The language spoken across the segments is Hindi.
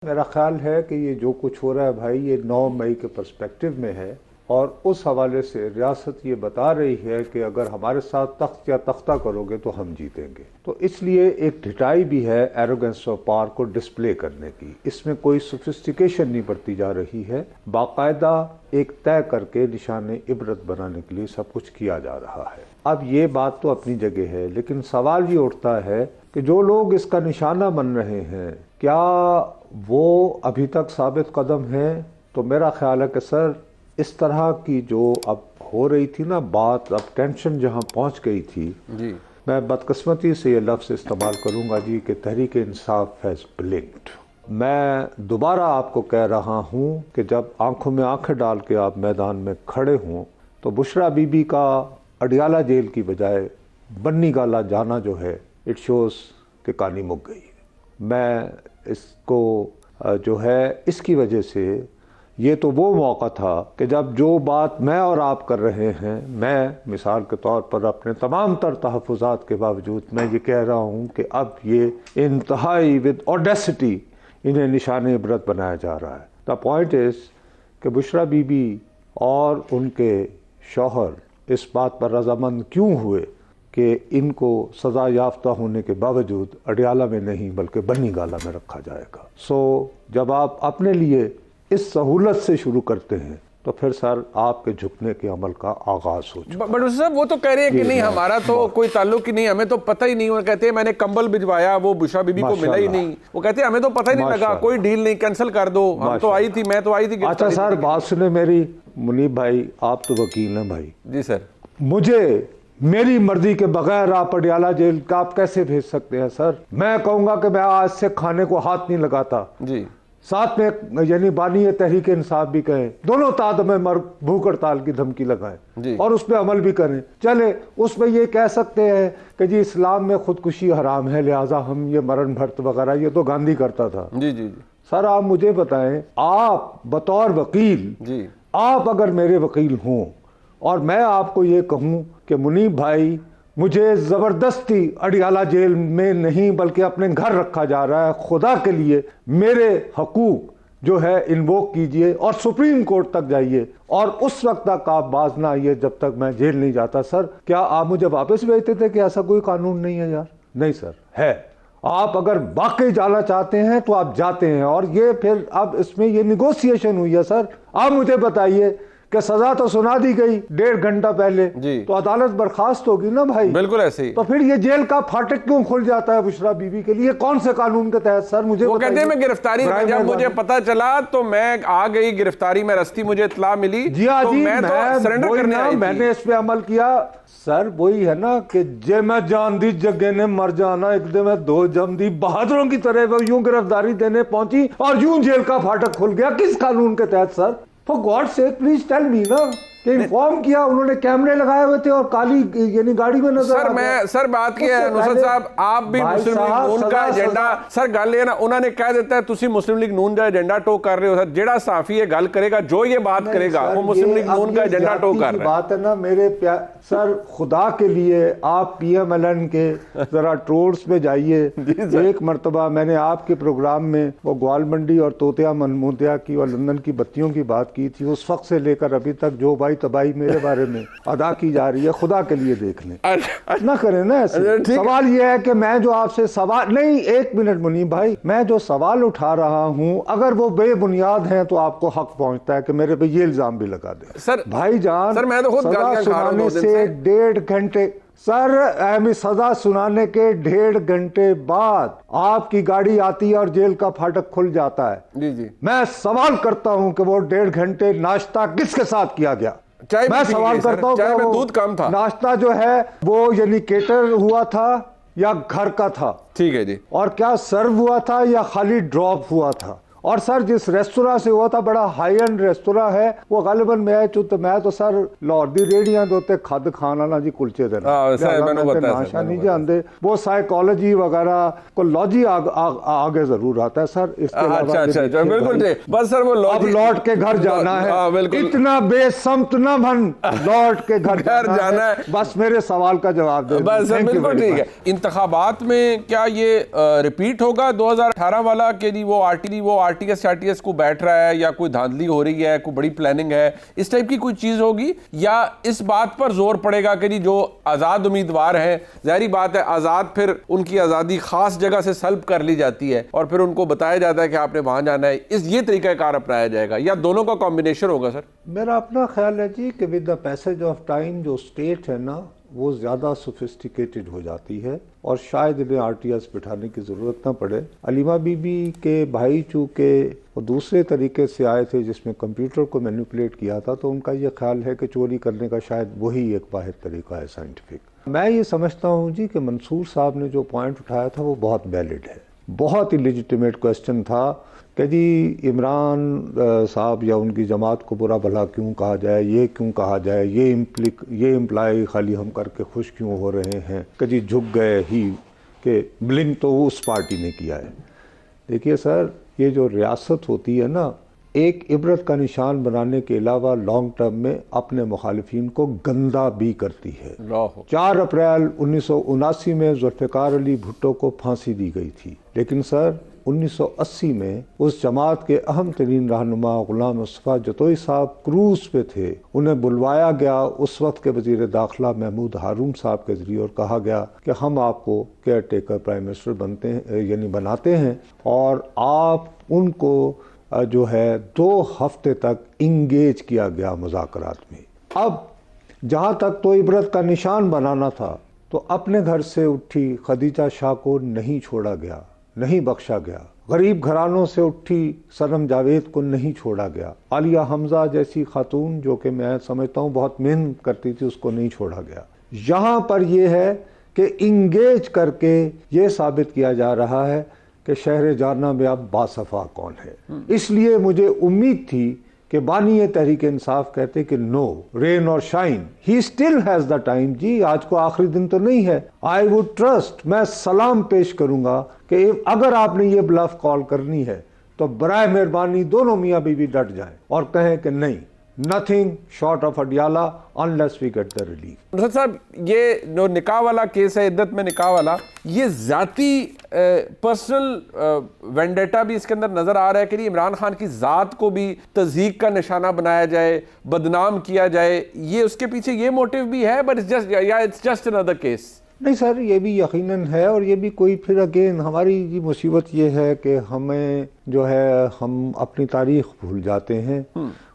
मेरा ख्याल है कि ये जो कुछ हो रहा है भाई, ये 9 मई के पर्सपेक्टिव में है और उस हवाले से रियासत ये बता रही है कि अगर हमारे साथ तख्त या तख्ता करोगे तो हम जीतेंगे। तो इसलिए एक ढिठाई भी है एरोगेंस ऑफ पावर को डिस्प्ले करने की। इसमें कोई सोफिस्टिकेशन नहीं बरती जा रही है, बाकायदा एक तय करके निशान इबरत बनाने के लिए सब कुछ किया जा रहा है। अब ये बात तो अपनी जगह है, लेकिन सवाल ये उठता है कि जो लोग इसका निशाना बन रहे हैं, क्या वो अभी तक साबित कदम हैं? तो मेरा ख्याल है कि सर, इस तरह की जो अब हो रही थी ना बात, अब टेंशन जहां पहुंच गई थी जी, मैं बदकिस्मती से ये लफ्ज़ इस्तेमाल करूंगा जी कि तहरीक इंसाफ हैज़ ब्लिंक्ड। मैं दोबारा आपको कह रहा हूं कि जब आंखों में आंखें डाल के आप मैदान में खड़े हों तो बुशरा बीबी का अडियाला जेल की बजाय बन्नी गाला जाना जो है, इट शोज़ कि कहानी मुक गई। मैं इसको जो है इसकी वजह से, ये तो वो मौका था कि जब जो बात मैं और आप कर रहे हैं, मैं मिसाल के तौर पर अपने तमाम तर तहफ़्फ़ुज़ात के बावजूद मैं ये कह रहा हूँ कि अब ये इंतहाई विद ऑडेसिटी इन्हें निशान इबरत बनाया जा रहा है। द पॉइंट इज़ कि बुशरा बीबी और उनके शौहर इस बात पर रजामंद क्यों हुए कि इनको सज़ा याफ्ता होने के बावजूद अडियाला में नहीं बल्कि बन्नी गाला में रखा जाएगा। जब आप अपने लिए इस सहूलत से शुरू करते हैं तो फिर सर आपके झुकने के अमल का आगाज हो चुका। बट सर वो तो कह रहे हैं कि नहीं, हमारा तो कोई ताल्लुक ही नहीं, हमें तो पता ही नहीं। वो कहते हैं मैंने कंबल भिजवाया, वो बुशरा बीबी को मिला ही नहीं। वो कहते हैं हमें तो पता ही नहीं लगा, कोई डील नहीं, कैंसिल कर दो, हम तो आई थी, मैं तो आई थी। अच्छा सर, बात सुने मेरी, मुनीब भाई आप तो वकील हैं भाई। जी सर। मुझे मेरी मर्जी के बगैर आप अडियाला जेल का आप कैसे भेज सकते हैं सर? मैं कहूंगा कि मैं आज से खाने को हाथ नहीं लगाता जी। साथ में यानी बानी तहरीक इंसाफ भी कहें, दोनों ताद में भूख हड़ताल की धमकी लगाएं और उस पर अमल भी करें। चले उसमें ये कह सकते हैं कि जी इस्लाम में खुदकुशी हराम है, लिहाजा हम ये मरण भर्त वगैरह, ये तो गांधी करता था। जी जी जी। सर आप मुझे बताएं, आप बतौर वकील जी, आप अगर मेरे वकील हों और मैं आपको ये कहूं कि मुनीब भाई मुझे ज़बरदस्ती अडियाला जेल में नहीं बल्कि अपने घर रखा जा रहा है, खुदा के लिए मेरे हकूक जो है इन्वोक कीजिए और सुप्रीम कोर्ट तक जाइए और उस वक्त तक आप बाज ना आइए जब तक मैं जेल नहीं जाता। सर क्या आप मुझे वापस भेजते थे कि ऐसा कोई कानून नहीं है यार? नहीं सर, है। आप अगर वाकई जाना चाहते हैं तो आप जाते हैं और ये फिर अब इसमें ये निगोशिएशन हुई है। सर आप मुझे बताइए कि सजा तो सुना दी गई 1.5 घंटा पहले जी, तो अदालत बर्खास्त होगी ना भाई? बिल्कुल ऐसे ही। तो फिर ये जेल का फाटक क्यों खुल जाता है बुशरा बीबी के लिए? कौन से कानून के तहत सर? मुझे वो कहते हैं मैं गिरफ्तारी, जब मुझे पता चला तो मैं आ गई गिरफ्तारी में, रस्ती मुझे इत्तला मिली जी। हाँ जी, मैं तो सरेंडर करने आई थी। मैंने इस पे अमल किया सर। वही है ना कि जे मैं जान दी जगह ने मर जाना, एक दिन में 2 जम दी, बहादुरों की तरह वो यूं गिरफ्तारी देने पहुंची और यूं जेल का फाटक खुल गया। किस कानून के तहत sir? For God's sake, please tell me ना कि इन्फॉर्म किया, उन्होंने कैमरे लगाए हुए थे और काली यानी गाड़ी में नजर सर बात की है नुसरत साहब, आप भी मुस्लिम लीग नून का एजेंडा सर गल है ना, उन्होंने कह देता है तुसी मुस्लिम लीग नून का एजेंडा टो कर रहे हो सर। जेड़ा साफी ये गल करेगा, जो ये बात करेगा वो मुस्लिम लीग नून का एजेंडा टो कर रहा है। बात है ना मेरे सर, खुदा के लिए आप PMLN के जरा ट्रोल्स में जाइए। एक मरतबा मैंने आपके प्रोग्राम में वो ग्वाल मंडी और तोतिया मनमोतिया की और लंदन की बत्तियों की बात की थी। उस वक्त से लेकर अभी तक जो तबाही मेरे बारे में अदा की जा रही है, खुदा के लिए देख लें ना करें ना ऐसे। सवाल यह है कि मैं जो आपसे सवाल नहीं, 1 मिनट मुनीब भाई, मैं जो सवाल उठा रहा हूं अगर वो बेबुनियाद हैं तो आपको हक पहुंचता है कि मेरे पे ये इल्जाम भी लगा दे। सर भाईजान, सर मैं तो खुद सजा सुनाने से 1.5 घंटे सर, सजा सुनाने के 1.5 घंटे बाद आपकी गाड़ी आती है और जेल का फाटक खुल जाता है। जी जी। मैं सवाल करता हूं कि वो 1.5 घंटे नाश्ता किसके साथ किया गया? मैं सवाल करता हूं कि दूध कम था, नाश्ता जो है वो यानी केटर हुआ था या घर का था? ठीक है जी। और क्या सर्व हुआ था या खाली ड्रॉप हुआ था? और सर जिस रेस्तोरां से हुआ था बड़ा हाई एंड रेस्तोरां है, वो गालिबन मैं तो सर लाहौर दी रेडियां दोते खद खाना ना जी कुलचे देना नाशा नहीं जानते। वो साइकोलॉजी वगैरह को लॉजी आगे जरूर आता है सर। इसके अलावा बिल्कुल बस सर वो लौट के घर जाना है, इतना बेसमत न बन, लौट के घर जाना है। बस मेरे सवाल का जवाब दे। बस बिल्कुल ठीक है। इंतखाबात में क्या ये रिपीट होगा 2018 वाला के जी वो आरटीएस को बैठ रहा है या कोई धांधली हो रही है, कोई बड़ी प्लानिंग है, इस टाइप की कोई चीज होगी, या इस बात पर जोर पड़ेगा कि जी जो आजाद उम्मीदवार हैं, जाहिर बात है आजाद फिर उनकी आजादी खास जगह से सल्ब कर ली जाती है और फिर उनको बताया जाता है कि आपने वहां जाना है, ये तरीकाकार अपनाया जाएगा या दोनों का कॉम्बिनेशन होगा? सर मेरा अपना ख्याल है जी कि with the passage of time जो स्टेट है ना वो ज़्यादा सोफिस्टिकेटेड हो जाती है और शायद इन्हें आरटीएस बिठाने की ज़रूरत ना पड़े। अलीमा बीबी के भाई चूँकि वो दूसरे तरीके से आए थे जिसमें कंप्यूटर को मैनिपुलेट किया था, तो उनका ये ख्याल है कि चोरी करने का शायद वही एक वाहिद तरीका है साइंटिफिक। मैं ये समझता हूँ जी कि मंसूर साहब ने जो पॉइंट उठाया था वो बहुत वैलिड है। बहुत ही लेजिटिमेट क्वेश्चन था कि जी इमरान साहब या उनकी जमात को बुरा भला क्यों कहा जाए, ये क्यों कहा जाए, ये इम्प्लाई खाली हम करके खुश क्यों हो रहे हैं कि जी झुक गए ही कि ब्लिंक तो उस पार्टी ने किया है। देखिए सर, ये जो रियासत होती है ना, एक इबरत का निशान बनाने के अलावा लॉन्ग टर्म में अपने मुखालिफिन को गंदा भी करती है। 4 अप्रैल 1979 में जुल्फ़िकार अली भुट्टो को फांसी दी गई थी, लेकिन सर 1980 में उस जमात के अहम तरीन रहनुमा गुलाम मुस्तफ़ा जतोई साहब क्रूज पे थे। उन्हें बुलवाया गया उस वक्त के वज़ीर दाखिला महमूद हारून साहब के ज़रिए और कहा गया कि हम आपको केयर टेकर प्राइम मिनिस्टर बनते हैं यानी बनाते हैं, और आप उनको जो है 2 हफ्ते तक इंगेज किया गया मुज़ाकरात में। अब जहाँ तक तो इबरत का निशान बनाना था, तो अपने घर से उठी खदीजा शाह को नहीं छोड़ा गया, नहीं बख्शा गया। गरीब घरानों से उठी सनम जावेद को नहीं छोड़ा गया। आलिया हमजा जैसी खातून जो कि मैं समझता हूँ बहुत मेहनत करती थी, उसको नहीं छोड़ा गया। यहाँ पर यह है कि इंगेज करके ये साबित किया जा रहा है कि शहर जाना में अब बासफा कौन है। इसलिए मुझे उम्मीद थी कि बानी तहरीक इंसाफ कहते कि नो रेन और shine, he still has the time. जी आज को आखिरी दिन तो नहीं है। आई वुड ट्रस्ट, मैं सलाम पेश करूंगा कि अगर आपने ये ब्लफ कॉल करनी है तो बराए मेहरबानी दोनों मियाँ बीवी डट जाएं और कहें कि नहीं, nothing short of Adiala unless we get the relief. Sir साहब, ये जो निकाह वाला केस है, इद्दत में निकाह वाला, ये जाती पर्सनल वेंडेटा भी इसके अंदर नजर आ रहा है कि इमरान खान की जात को भी तज़हीक का निशाना बनाया जाए, बदनाम किया जाए, ये उसके पीछे ये मोटिव भी है, but it's just another case? नहीं सर, ये भी यकीनन है, और ये भी कोई फिर अगेन हमारी जी मुसीबत ये है कि हमें जो है हम अपनी तारीख भूल जाते हैं।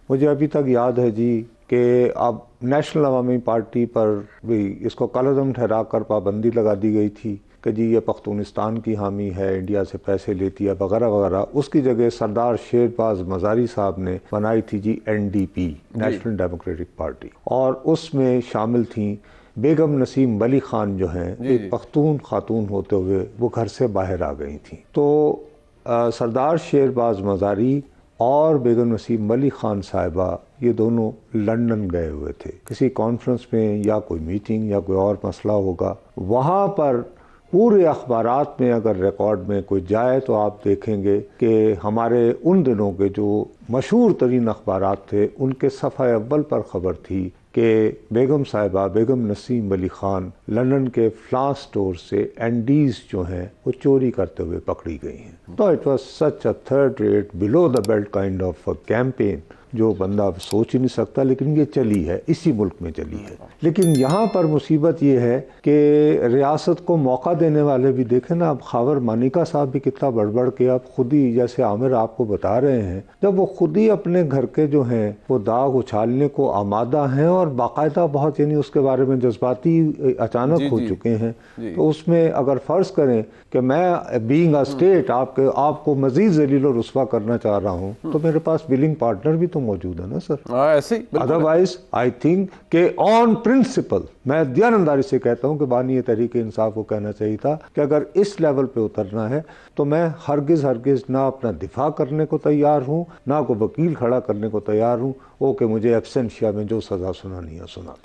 मुझे अभी तक याद है जी कि अब नेशनल अवामी पार्टी पर भी इसको कलअदम ठहरा कर पाबंदी लगा दी गई थी कि जी ये पख्तूनिस्तान की हामी है, इंडिया से पैसे लेती है वगैरह वगैरह। उसकी जगह सरदार शेरबाज मज़ारी साहब ने बनाई थी जी NDP, नेशनल डेमोक्रेटिक पार्टी, और उसमें शामिल थी बेगम नसीम वली खान जो हैं, एक पख्तून खातून होते हुए वो घर से बाहर आ गई थी। तो सरदार शेरबाज मज़ारी और बेगम नसीम वली खान साहिबा ये दोनों लंदन गए हुए थे किसी कॉन्फ्रेंस में या कोई मीटिंग या कोई और मसला होगा। वहाँ पर पूरे अखबारात में अगर रिकॉर्ड में कोई जाए तो आप देखेंगे कि हमारे उन दिनों के जो मशहूर तरीन अखबारात थे उनके सफ़ा अव्वल पर खबर थी कि बेगम साहिबा बेगम नसीम वली खान लंदन के फ्लास स्टोर से एंडीज जो हैं वो चोरी करते हुए पकड़ी गई हैं। तो it was such a third rate below the belt kind of campaign जो बंदा सोच ही नहीं सकता, लेकिन ये चली है, इसी मुल्क में चली है। लेकिन यहाँ पर मुसीबत ये है कि रियासत को मौका देने वाले भी देखें ना, अब खावर मानिका साहब भी कितना बढ़ के अब खुद ही, जैसे आमिर आपको बता रहे हैं, जब वो खुद ही अपने घर के जो हैं वो दाग उछालने को आमादा हैं और बाकायदा बहुत यानी उसके बारे में जज्बाती अचानक हो चुके हैं, तो उसमें अगर फ़र्ज़ करें कि मैं बीइंग अ स्टेट आपको मज़ीद ज़लील और रुस्वा करना चाह रहा हूँ, तो मेरे पास बिलिंग पार्टनर भी तो मौजूद है ना सर। ऐसे अदरवाइज आई थिंक कि ऑन प्रिंसिपल मैं दयानंदारी से कहता हूं कि बानी तहरीक इंसाफ को कहना चाहिए था कि अगर इस लेवल पे उतरना है तो मैं हरगिज ना अपना दिफा करने को तैयार हूं, ना को वकील खड़ा करने को तैयार हूं, वो कि मुझे एब्सेंशिया में जो सजा सुनानी है सुना।